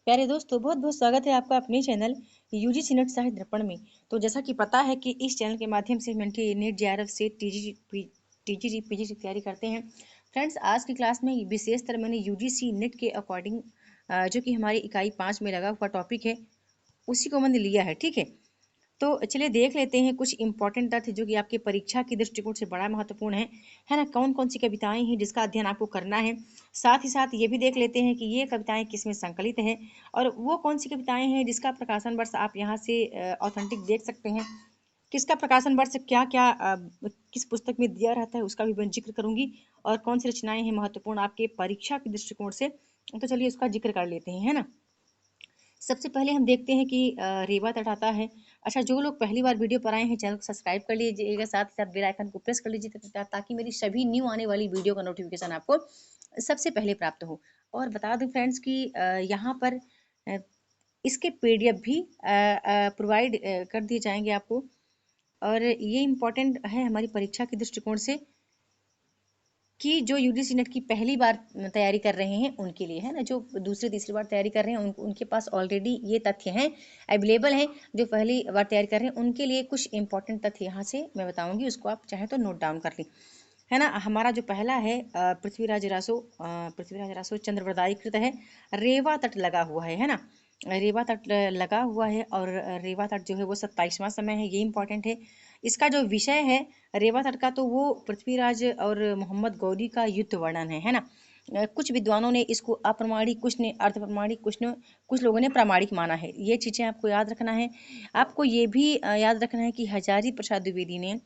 प्यारे दोस्तों, बहुत बहुत स्वागत है आपका अपने चैनल यूजीसी नेट साहित्य दर्पण में। तो जैसा कि पता है कि इस चैनल के माध्यम से मेंटी नेट जेआरएफ से टीजीटी पीजी की तैयारी करते हैं। फ्रेंड्स, आज की क्लास में विशेषतर मैंने यूजीसी नेट के अकॉर्डिंग जो कि हमारी इकाई 5 में लगा हुआ टॉपिक है उसी को मैंने लिया है। ठीक है, तो चलिए देख लेते हैं कुछ इंपॉर्टेंट तथ्य जो कि आपकी परीक्षा के दृष्टिकोण से बड़ा महत्वपूर्ण है ना। कौन कौन सी कविताएं हैं जिसका अध्ययन आपको करना है। साथ ही साथ ये भी देख लेते हैं कि ये कविताएं किसमें संकलित है और वो कौन सी कविताएं हैं जिसका प्रकाशन वर्ष आप यहाँ से ऑथेंटिक देख सकते हैं। किसका प्रकाशन वर्ष क्या क्या किस पुस्तक में दिया रहता है उसका भी मैं जिक्र करूंगी। और कौन सी रचनाएं हैं महत्वपूर्ण आपके परीक्षा के दृष्टिकोण से, तो चलिए उसका जिक्र कर लेते हैं, है ना। सबसे पहले हम देखते हैं कि रेवा तट आता है। अच्छा, जो लोग पहली बार वीडियो पर आए हैं चैनल को सब्सक्राइब कर लीजिएगा, साथ ही साथ बेल आइकन को प्रेस कर लीजिए ताकि मेरी सभी न्यू आने वाली वीडियो का नोटिफिकेशन आपको सबसे पहले प्राप्त हो। और बता दूं फ्रेंड्स कि यहाँ पर अ, इसके पीडीएफ भी प्रोवाइड कर दिए जाएंगे आपको। और ये इम्पोर्टेंट है हमारी परीक्षा के दृष्टिकोण से कि जो यूजीसी नेट की पहली बार तैयारी कर रहे हैं उनके लिए, है ना। जो दूसरी तीसरी बार तैयारी कर रहे हैं उनके पास ऑलरेडी ये तथ्य हैं, अवेलेबल हैं। जो पहली बार तैयारी कर रहे हैं उनके लिए कुछ इंपॉर्टेंट तथ्य यहाँ से मैं बताऊंगी, उसको आप चाहे तो नोट डाउन कर लें, है ना। हमारा जो पहला है पृथ्वीराज रासो चंद्रवरदाई कृत है। रेवा तट लगा हुआ है ना। रेवा तट लगा हुआ है और रेवा तट जो है वो 27वां समय है, ये इंपॉर्टेंट है। इसका जो विषय है रेवा तट का, तो वो पृथ्वीराज और मोहम्मद गौरी का युद्ध वर्णन है ना। कुछ विद्वानों ने इसको अप्रमाणिक, कुछ ने अर्ध प्रमाणिक, कुछ लोगों ने प्रामाणिक माना है। ये चीजें आपको याद रखना है। आपको ये भी याद रखना है कि हजारी प्रसाद द्विवेदी ने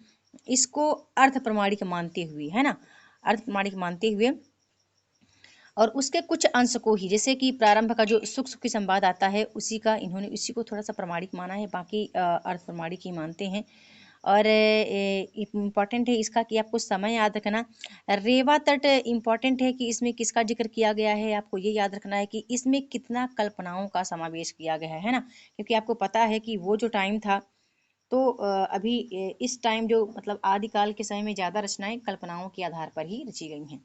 इसको अर्ध प्रमाणिक मानते हुए, है ना, अर्ध प्रमाणिक मानते हुए और उसके कुछ अंश को ही, जैसे कि प्रारंभ का जो सुख सुखी संवाद आता है उसी का इन्होंने इसी को थोड़ा सा प्रमाणिक माना है, बाकी अर्ध प्रमाणिक ही मानते हैं। और इम्पॉर्टेंट है इसका कि आपको समय याद रखना। रेवा तट इम्पॉर्टेंट है कि इसमें किसका जिक्र किया गया है, आपको ये याद रखना है कि इसमें कितना कल्पनाओं का समावेश किया गया है ना। क्योंकि आपको पता है कि वो जो टाइम था, तो अभी इस टाइम जो मतलब आदिकाल के समय में ज़्यादा रचनाएं कल्पनाओं के आधार पर ही रची गई हैं।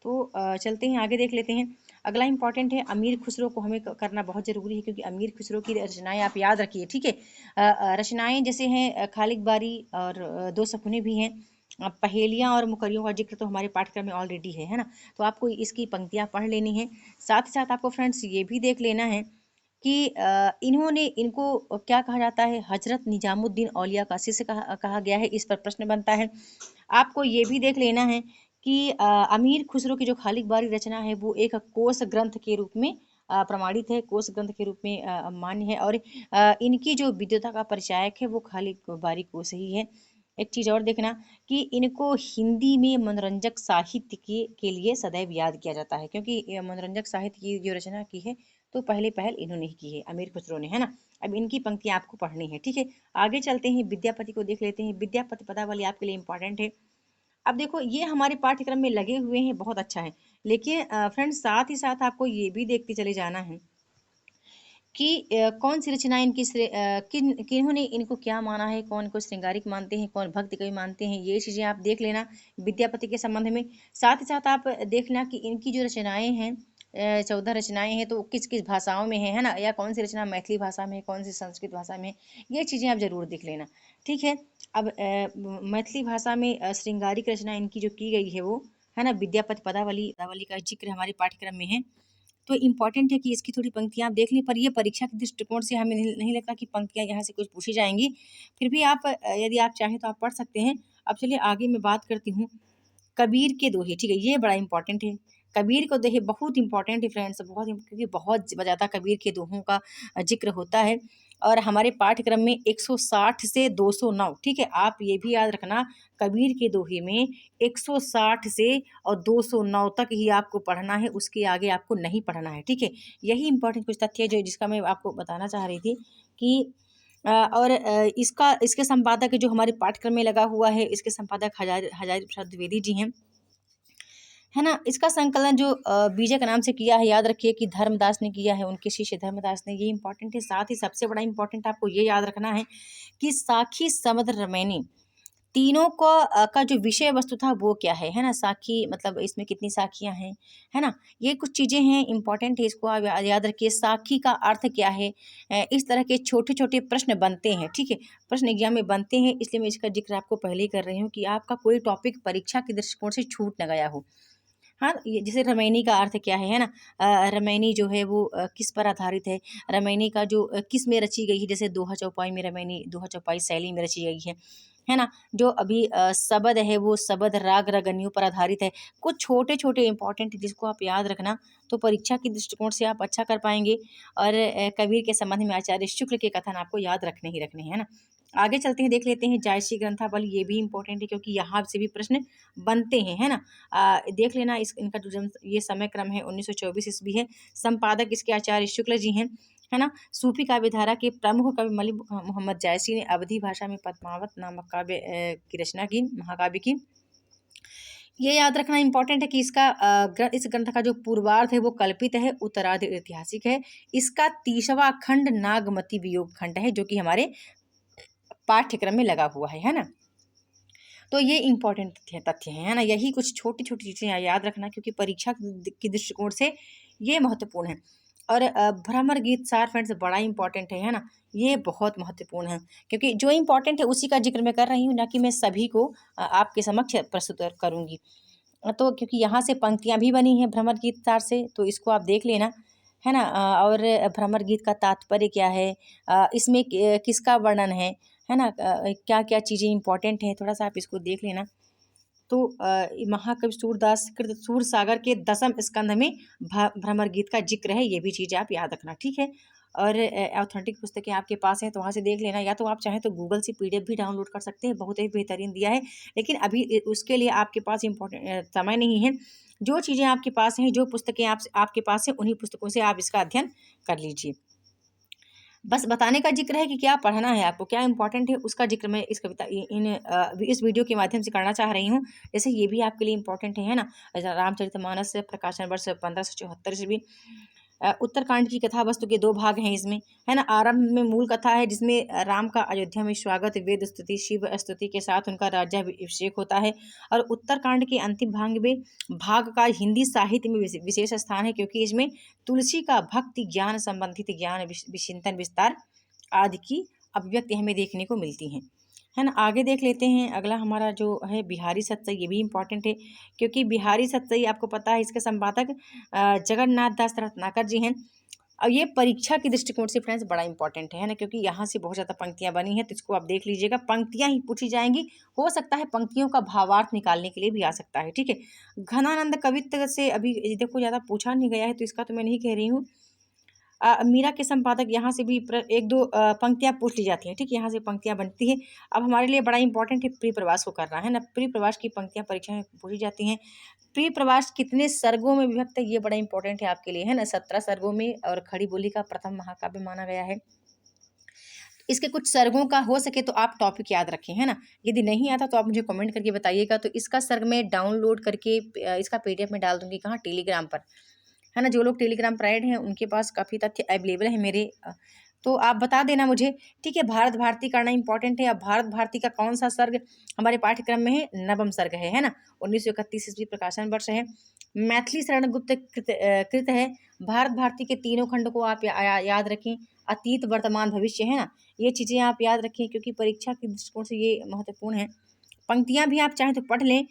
तो चलते हैं आगे, देख लेते हैं। अगला इंपॉर्टेंट है अमीर खुसरो को हमें करना बहुत ज़रूरी है, क्योंकि अमीर खुसरो की रचनाएं आप याद रखिए। ठीक है, रचनाएं जैसे हैं खालिक बारी और दो सपने भी हैं। पहेलियाँ और मुकरियों का जिक्र तो हमारे पाठ्यक्रम में ऑलरेडी है ना। तो आपको इसकी पंक्तियाँ पढ़ लेनी है। साथ ही साथ आपको फ्रेंड्स ये भी देख लेना है कि इन्होंने इनको क्या कहा जाता है, हजरत निजामुद्दीन औलिया का शिष्य कहा गया है। इस पर प्रश्न बनता है। आपको ये भी देख लेना है कि अमीर खुसरो की जो खालिक बारी रचना है वो एक कोष ग्रंथ के रूप में प्रमाणित है, कोष ग्रंथ के रूप में मान्य है। और इनकी जो विद्वता का परिचायक है वो खालिक बारी कोष ही है। एक चीज और देखना कि इनको हिंदी में मनोरंजक साहित्य के लिए सदैव याद किया जाता है, क्योंकि मनोरंजक साहित्य की जो रचना की है तो पहले पहल इन्होंने ही की है, अमीर खुसरो ने, है ना। अब इनकी पंक्तियां आपको पढ़नी है। ठीक है, आगे चलते हैं, विद्यापति को देख लेते हैं। विद्यापति पदावली आपके लिए इंपॉर्टेंट है। अब देखो ये हमारे पाठ्यक्रम में लगे हुए हैं, बहुत अच्छा है। लेकिन फ्रेंड्स साथ ही साथ आपको ये भी देखते चले जाना है कि कौन सी रचनाएं इनकी किन्होंने इनको क्या माना है, कौन को श्रृंगारिक मानते हैं, कौन भक्ति कवि मानते हैं, ये चीजें आप देख लेना विद्यापति के संबंध में। साथ ही साथ आप देखना कि इनकी जो रचनाएं हैं 14 रचनाएं हैं तो किस किस भाषाओं में है ना, या कौन सी रचना मैथिली भाषा में है, कौन सी संस्कृत भाषा में है, ये चीजें आप जरूर देख लेना। ठीक है, अब मैथिली भाषा में श्रृंगारिक रचना इनकी जो की गई है वो, है ना, विद्यापति पदावली का जिक्र हमारे पाठ्यक्रम में है। तो इम्पॉर्टेंट है कि इसकी थोड़ी पंक्तियाँ आप देख लें, पर ये परीक्षा के दृष्टिकोण से हमें नहीं लगता कि पंक्तियाँ यहाँ से कुछ पूछी जाएंगी। फिर भी आप यदि आप चाहें तो आप पढ़ सकते हैं। अब चलिए आगे मैं बात करती हूँ कबीर के दोहे। ठीक है, ये बड़ा इंपॉर्टेंट है। कबीर के दोहे बहुत इंपॉर्टेंट है फ्रेंड्स, क्योंकि बहुत ज़्यादा कबीर के दोहों का जिक्र होता है। और हमारे पाठ्यक्रम में 160 से 209, ठीक है, आप ये भी याद रखना, कबीर के दोहे में 160 से और 209 तक ही आपको पढ़ना है, उसके आगे आपको नहीं पढ़ना है। ठीक है, यही इंपॉर्टेंट कुछ तथ्य है जो जिसका मैं आपको बताना चाह रही थी कि और इसके संपादक जो हमारे पाठ्यक्रम में लगा हुआ है, इसके संपादक हजारी प्रसाद द्विवेदी जी हैं, है ना। इसका संकलन जो बीजे के नाम से किया है, याद रखिए कि धर्मदास ने किया है, उनके शिष्य धर्मदास ने, ये इंपॉर्टेंट है। साथ ही सबसे बड़ा इंपॉर्टेंट आपको ये याद रखना है कि साखी समुद्र रमैनी तीनों का जो विषय वस्तु था वो क्या है ना, साखी मतलब इसमें कितनी साखियाँ हैं, है ना, ये कुछ चीज़ें हैं इंपॉर्टेंट है, इसको आप याद रखिए। साखी का अर्थ क्या है, इस तरह के छोटे छोटे प्रश्न बनते हैं, ठीक है, प्रश्न एग्जाम में बनते हैं, इसलिए मैं इसका जिक्र आपको पहले ही कर रही हूँ कि आपका कोई टॉपिक परीक्षा के दृष्टिकोण से छूट न गया हो। हाँ, ये जैसे रमैनी का अर्थ क्या है ना, रमैनी जो है वो किस पर आधारित है, रमैनी का जो किस में रची गई है, जैसे दोहा चौपाई में रमैनी दोहा चौपाई शैली में रची गई है ना, जो अभी शबद है वो शबद राग रगनियों पर आधारित है। कुछ छोटे छोटे इंपॉर्टेंट जिसको आप याद रखना तो परीक्षा के दृष्टिकोण से आप अच्छा कर पाएंगे। और कबीर के संबंध में आचार्य शुक्ल के कथन आपको याद रखने ही रखने हैं ना। आगे चलते हैं, देख लेते हैं जायसी ग्रंथावली, ये भी इंपॉर्टेंट है क्योंकि यहाँ से भी प्रश्न बनते हैं, है ना। देख लेना इस इनका जो जन्म ये समय क्रम है 1924 ईस्वी है। संपादक इसके आचार्य शुक्ल जी हैं, है ना। सूफी काव्यधारा के प्रमुख कवि मलिक मोहम्मद जायसी ने अवधी भाषा में पद्मावत नामक काव्य की रचना की, महाकाव्य की। ये याद रखना इंपॉर्टेंट है कि इसका इस ग्रंथ का जो पूर्वार्ध है वो कल्पित है, उत्तरार्ध ऐतिहासिक है। इसका 30वां खंड नागमती वियोग खंड है जो कि हमारे पाठ्यक्रम में लगा हुआ है ना। तो ये इंपॉर्टेंट तथ्य हैं, है ना। यही कुछ छोटी छोटी चीज़ें याद रखना क्योंकि परीक्षा के दृष्टिकोण से ये महत्वपूर्ण है। और भ्रमर गीत सार फ्रेंड्स बड़ा इंपॉर्टेंट है ना, ये बहुत महत्वपूर्ण है क्योंकि जो इंपॉर्टेंट है उसी का जिक्र मैं कर रही हूँ, ना कि मैं सभी को आपके समक्ष प्रस्तुत करूँगी। तो क्योंकि यहाँ से पंक्तियाँ भी बनी हैं भ्रमर गीत सार से, तो इसको आप देख लेना, है ना। और भ्रमर गीत का तात्पर्य क्या है, इसमें किसका वर्णन है ना, क्या क्या चीज़ें इंपॉर्टेंट हैं, थोड़ा सा आप इसको देख लेना। तो महाकवि सूरदास कृत सूरसागर के 10वें स्कंध में भ्रमर गीत का जिक्र है, ये भी चीज़ें आप याद रखना, ठीक है। और ऑथेंटिक पुस्तकें आपके पास हैं तो वहाँ से देख लेना, या तो आप चाहें तो गूगल से पीडीएफ भी डाउनलोड कर सकते हैं, बहुत ही बेहतरीन दिया है। लेकिन अभी उसके लिए आपके पास इम्पोर्टेंट समय नहीं है। जो चीज़ें आपके पास हैं, जो पुस्तकें आपके पास हैं, उन्हीं पुस्तकों से आप इसका अध्ययन कर लीजिए। बस बताने का जिक्र है कि क्या पढ़ना है आपको, क्या इंपॉर्टेंट है, उसका जिक्र मैं इस कविता इस वीडियो के माध्यम से करना चाह रही हूँ। जैसे ये भी आपके लिए इंपॉर्टेंट है ना। रामचरितमानस प्रकाशन वर्ष 1574 ईस्वी। उत्तरकांड की कथा वस्तु के 2 भाग हैं इसमें, है ना। आरंभ में मूल कथा है जिसमें राम का अयोध्या में स्वागत, वेद स्तुति, शिव स्तुति के साथ उनका राज्याभिषेक होता है। और उत्तरकांड के अंतिम भाग का हिंदी साहित्य में विशेष स्थान है क्योंकि इसमें तुलसी का भक्ति ज्ञान संबंधित ज्ञान चिंतन विस्तार आदि की अभिव्यक्ति हमें देखने को मिलती हैं, है ना। आगे देख लेते हैं, अगला हमारा जो है बिहारी सतसई, ये भी इंपॉर्टेंट है क्योंकि बिहारी सतसई आपको पता है इसके संपादक जगन्नाथ दास रत्नाकर जी हैं। और ये परीक्षा के दृष्टिकोण से फ्रेंड्स बड़ा इंपॉर्टेंट है ना, क्योंकि यहाँ से बहुत ज़्यादा पंक्तियाँ बनी हैं तो इसको आप देख लीजिएगा, पंक्तियाँ ही पूछी जाएंगी, हो सकता है पंक्तियों का भावार्थ निकालने के लिए भी आ सकता है, ठीक है। घनानंद कवित्व से अभी देखो ज़्यादा पूछा नहीं गया है तो इसका तो मैं नहीं कह रही हूँ। मीरा के संपादक यहाँ से भी एक दो पंक्तियाँ पूछ ली जाती हैं, ठीक है, यहाँ से पंक्तियाँ बनती हैं। अब हमारे लिए बड़ा इंपॉर्टेंट है प्री प्रवास को करना, है ना। प्री प्रवास की पंक्तियाँ परीक्षा में पूछी जाती हैं। प्री प्रवास कितने सर्गों में विभक्त है, ये बड़ा इंपॉर्टेंट है आपके लिए, है ना। 17 सर्गों में, और खड़ी बोली का प्रथम महाकाव्य माना गया है। इसके कुछ सर्गों का हो सके तो आप टॉपिक याद रखें, है ना। यदि नहीं आता तो आप मुझे कमेंट करके बताइएगा, तो इसका सर्ग मैं डाउनलोड करके इसका पीडीएफ में डाल दूंगी, कहाँ, टेलीग्राम पर, है ना। जो लोग टेलीग्राम पर ऐड हैं उनके पास काफ़ी तथ्य अवेलेबल है मेरे, तो आप बता देना मुझे, ठीक है। भारत भारती करना इंपॉर्टेंट है। अब भारत भारती का कौन सा सर्ग हमारे पाठ्यक्रम में है, 9वां सर्ग है ना। 1931 ईस्वी प्रकाशन वर्ष है। मैथिली शरण गुप्त कृत है। भारत भारती के 3 खंड को आप याद रखें, अतीत वर्तमान भविष्य, है ना। ये चीज़ें आप याद रखें क्योंकि परीक्षा के दृष्टिकोण से ये महत्वपूर्ण है। पंक्तियाँ भी आप चाहें तो पढ़ लें।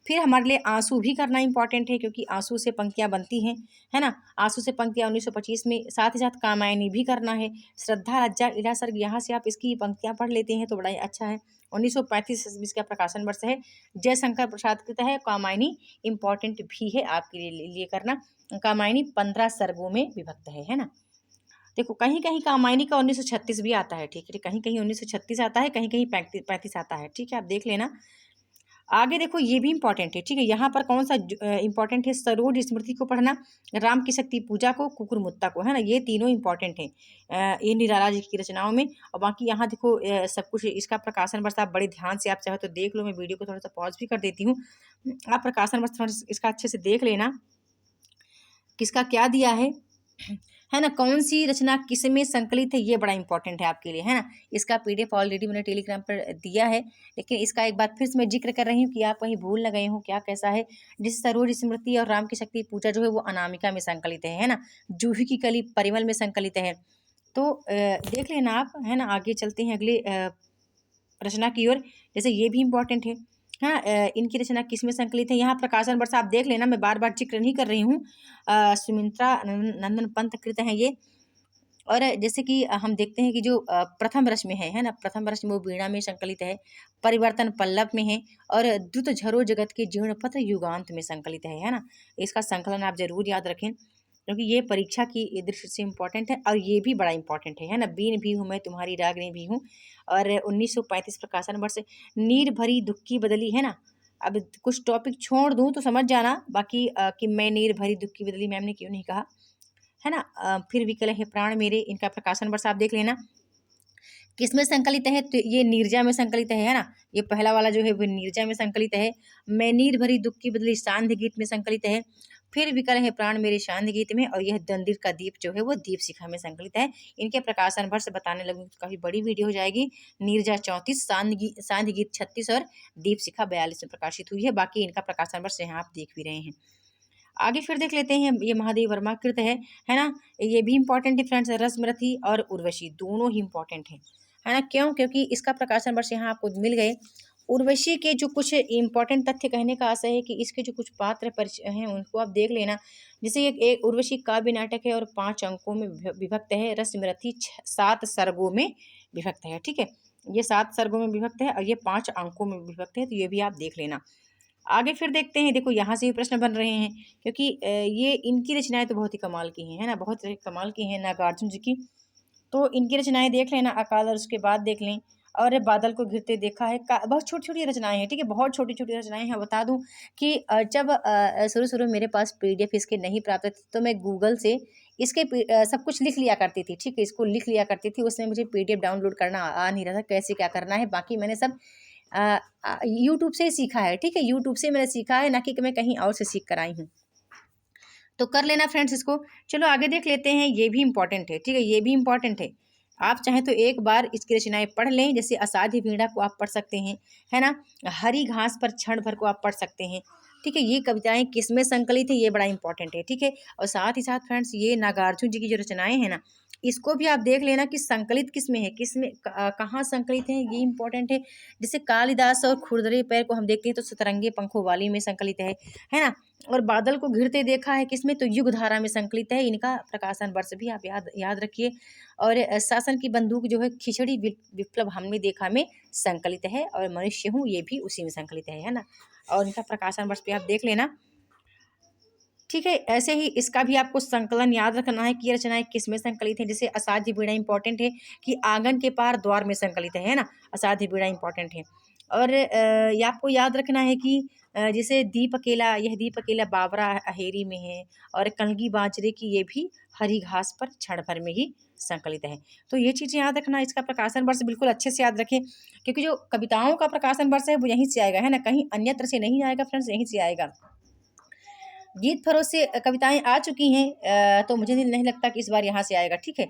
फिर हमारे लिए आंसू भी करना इंपॉर्टेंट है क्योंकि आंसू से पंक्तियाँ बनती हैं, है ना। आंसू से पंक्तियाँ 1925 में, साथ ही साथ कामायनी भी करना है। श्रद्धा लज्जा इला सर्ग, यहाँ से आप इसकी पंक्तियाँ पढ़ लेते हैं तो बड़ा ही अच्छा है। 1935 ईस्वी का प्रकाशन वर्ष है। जयशंकर प्रसाद कृत है। कामायनी इंपॉर्टेंट भी है आपके लिए करना। कामायनी 15 सर्गों में विभक्त है ना। देखो कहीं कहीं कामायनी का 1936 भी आता है, ठीक है, कहीं कहीं 1936 आता है, कहीं कहीं 35 आता है, ठीक है, आप देख लेना। आगे देखो ये भी इंपॉर्टेंट है, ठीक है। यहाँ पर कौन सा इंपॉर्टेंट है, सरोज स्मृति को पढ़ना, राम की शक्ति पूजा को, कुकुरमुत्ता को, है ना। ये तीनों इंपॉर्टेंट हैं ये निराला जी की रचनाओं में। और बाकी यहाँ देखो सब कुछ इसका प्रकाशन वर्ष आप बड़े ध्यान से आप चाहे तो देख लो, मैं वीडियो को थोड़ा सा पॉज भी कर देती हूँ, आप प्रकाशन वर्ष थोड़ा इसका अच्छे से देख लेना, किसका क्या दिया है है ना, कौन सी रचना किसमें संकलित है, ये बड़ा इंपॉर्टेंट है आपके लिए, है ना। इसका पीडीएफ ऑलरेडी मैंने टेलीग्राम पर दिया है, लेकिन इसका एक बार फिर से मैं जिक्र कर रही हूँ कि आप कहीं भूल न गए हो क्या कैसा है। जिस सरोज स्मृति और राम की शक्ति पूजा जो है वो अनामिका में संकलित है ना। जूही की कली परिमल में संकलित है। तो देख लेना आप, है ना। आगे चलते हैं अगले रचना की ओर। जैसे ये भी इम्पोर्टेंट है, हाँ। इनकी रचना किसमें संकलित है, यहाँ प्रकाशन वर्ष आप देख लेना, मैं बार बार जिक्र नहीं कर रही हूँ। सुमित्रा नंदन पंत कृत है ये। और जैसे कि हम देखते हैं कि जो प्रथम रस में है ना, प्रथम रस में वो वीणा में संकलित है, परिवर्तन पल्लव में है, और द्रुत झरो जगत के जीर्ण पत्र युगांत में संकलित है ना। इसका संकलन आप जरूर याद रखें, क्योंकि ये परीक्षा की दृष्टि से इम्पोर्टेंट है, और ये भी बड़ा इंपॉर्टेंट है ना। बीन भी हूँ मैं तुम्हारी रागनी भी हूँ, और 1935 प्रकाशन वर्ष। नीर भरी दुख की बदली, है ना। अब कुछ टॉपिक छोड़ दूँ तो समझ जाना, बाकी कि मैं नीर भरी दुख की बदली मैम ने क्यों नहीं कहा, है ना। फिर विकल है प्राण मेरे, इनका प्रकाशन वर्ष आप देख लेना। किसमें संकलित है, तो ये नीरजा में संकलित है ना। ये पहला वाला जो है वो नीरजा में संकलित है। मैं नीर भरी दुख की बदली सांध्य गीत में संकलित है। फिर विकल है प्राण मेरे शांति गीत में, और यह दंदिर का दीप जो है वो दीप शिखा में संकलित है। इनके प्रकाशन वर्ष बताने लगूँ तो काफी बड़ी वीडियो हो जाएगी। नीरजा 34, सांध्य गीत 36 और दीप शिखा 42 में प्रकाशित हुई है। बाकी इनका प्रकाशन वर्ष यहाँ आप देख भी रहे हैं। आगे फिर देख लेते हैं, ये महादेव वर्मा कृत है ना। ये भी इंपॉर्टेंट है फ्रेंड्स, रसमरथी और उर्वशी दोनों ही इंपॉर्टेंट है ना। क्यों, क्योंकि इसका प्रकाशन वर्ष यहाँ आपको मिल गए। उर्वशी के जो कुछ इंपॉर्टेंट तथ्य कहने का आशय है कि इसके जो कुछ पात्र परिचय हैं उनको आप देख लेना। जैसे एक उर्वशी काव्य नाटक है और 5 अंकों में विभक्त है। रसमरथी 7 सर्गों में विभक्त है, ठीक है। ये 7 सर्गों में विभक्त है, और ये 5 अंकों में विभक्त है, तो ये भी आप देख लेना। आगे फिर देखते हैं, देखो यहाँ से भी प्रश्न बन रहे हैं, क्योंकि ये इनकी रचनाएं तो बहुत ही कमाल की हैं, है ना। बहुत कमाल की हैं नागार्जुन जी की। तो इनकी रचनाएं देख लेना, अकाल और उसके बाद देख लें। और बादल को घिरते देखा है, बहुत छोटी छोटी रचनाएं हैं, ठीक है। बहुत छोटी छोटी रचनाएं हैं। बता दूं कि जब शुरू शुरू मेरे पास पीडीएफ इसके नहीं प्राप्त थी, तो मैं गूगल से इसके सब कुछ लिख लिया करती थी, ठीक है। इसको लिख लिया करती थी, उसमें मुझे पीडीएफ डाउनलोड करना आ नहीं रहा था, कैसे क्या करना है। बाकी मैंने सब यूट्यूब से ही सीखा है, ठीक है। यूट्यूब से मैंने सीखा है, ना कि मैं कहीं और से सीख कर आई हूँ। तो कर लेना फ्रेंड्स इसको। चलो आगे देख लेते हैं, ये भी इंपॉर्टेंट है, ठीक है। ये भी इंपॉर्टेंट है। आप चाहें तो एक बार इसकी रचनाएं पढ़ लें, जैसे असाध्य वीणा को आप पढ़ सकते हैं, है ना। हरी घास पर क्षण भर को आप पढ़ सकते हैं, ठीक है। ये कविताएं किसमें संकलित है, ये बड़ा इंपॉर्टेंट है, ठीक है। और साथ ही साथ फ्रेंड्स, ये नागार्जुन जी की जो रचनाएं हैं ना, इसको भी आप देख लेना कि संकलित किसमें है, किसमें कहाँ संकलित है, ये इंपॉर्टेंट है। जैसे कालिदास और खुरदरे पैर को हम देखते हैं तो सतरंगे पंखों वाली में संकलित है ना। और बादल को घिरते देखा है किसमें, तो युग धारा में संकलित है। इनका प्रकाशन वर्ष भी आप याद रखिए। और शासन की बंदूक जो है खिचड़ी विप्लव हमने देखा में संकलित है, और मनुष्य हूँ ये भी उसी में संकलित है ना। और इनका प्रकाशन वर्ष भी आप देख लेना, ठीक है। ऐसे ही इसका भी आपको संकलन याद रखना है कि ये रचनाएं किसमें संकलित है। जैसे असाध्य वीणा इंपॉर्टेंट है कि आंगन के पार द्वार में संकलित है ना। असाध्य वीणा इंपॉर्टेंट है। और ये आपको याद रखना है कि जैसे दीप अकेला, यह दीप अकेला बाबरा अहेरी में है, और कलगी बाजरे की ये भी हरी घास पर क्षण भर में ही संकलित है। तो ये चीज़ें याद रखना। इसका प्रकाशन वर्ष बिल्कुल अच्छे से याद रखें, क्योंकि जो कविताओं का प्रकाशन वर्ष है वो यहीं से आएगा, है ना। कहीं अन्यत्र से नहीं आएगा फ्रेंड्स, यहीं से आएगा। गीत फरोज से कविताएं आ चुकी हैं, तो मुझे नहीं लगता कि इस बार यहाँ से आएगा, ठीक है।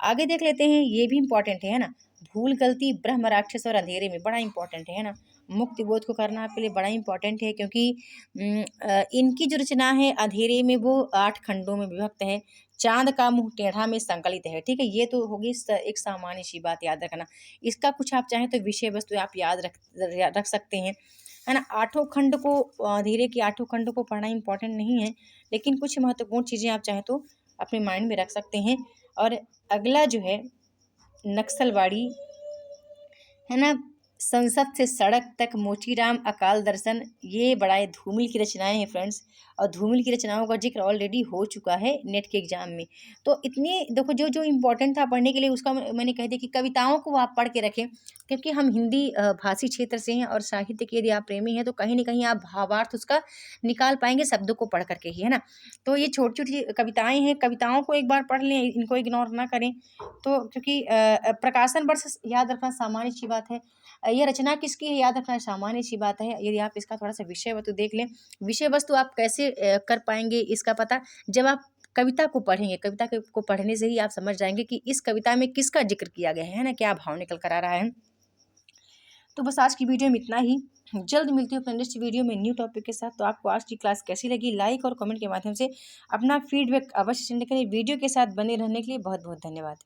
आगे देख लेते हैं, ये भी इंपॉर्टेंट है ना। भूल गलती ब्रह्म राक्षस और अंधेरे में, बड़ा इंपॉर्टेंट है ना। मुक्ति बोध को करना आपके लिए बड़ा इंपॉर्टेंट है, क्योंकि इनकी जो रचना है अंधेरे में वो 8 खंडों में विभक्त है। चांद का मुंह टेढ़ा में संकलित है, ठीक है। ये तो होगी एक सामान्य सी बात, याद रखना। इसका कुछ आप चाहें तो विषय वस्तु आप याद रख सकते हैं, है ना। 8 खंड को, धीरे की 8 खंड को पढ़ना इंपॉर्टेंट नहीं है, लेकिन कुछ महत्वपूर्ण चीज़ें आप चाहें तो अपने माइंड में रख सकते हैं। और अगला जो है नक्सलवाड़ी, है ना। संसद से सड़क तक, मोचीराम, अकाल दर्शन, ये बड़ा धूमिल की रचनाएं हैं फ्रेंड्स। और धूमिल की रचनाओं का जिक्र ऑलरेडी हो चुका है नेट के एग्जाम में। तो इतनी देखो, जो जो इम्पोर्टेंट था पढ़ने के लिए उसका मैंने कह दिया कि कविताओं को आप पढ़ के रखें, क्योंकि हम हिंदी भाषी क्षेत्र से हैं, और साहित्य के यदि आप प्रेमी हैं तो कहीं ना कहीं आप भावार्थ उसका निकाल पाएंगे शब्दों को पढ़ करके ही, है ना। तो ये छोटी छोटी कविताएं हैं, कविताओं को एक बार पढ़ लें, इनको इग्नोर ना करें। तो क्योंकि प्रकाशन वर्ष याद रखना सामान्य सी बात है, ये रचना किसकी है याद रखना सामान्य सी बात है। यदि आप इसका थोड़ा सा विषय वस्तु देख लें, विषय वस्तु आप कैसे कर पाएंगे इसका पता, जब आप कविता को पढ़ेंगे, कविता को पढ़ने से ही आप समझ जाएंगे कि इस कविता में किसका जिक्र किया गया है ना, क्या भाव निकल कर आ रहा है। तो बस आज की वीडियो में इतना ही। जल्द मिलती हूँ अपने नेक्स्ट वीडियो में न्यू टॉपिक के साथ। तो आपको आज की क्लास कैसी लगी, लाइक और कमेंट के माध्यम से अपना फीडबैक अवश्य सेंड करें। वीडियो के साथ बने रहने के लिए बहुत बहुत धन्यवाद।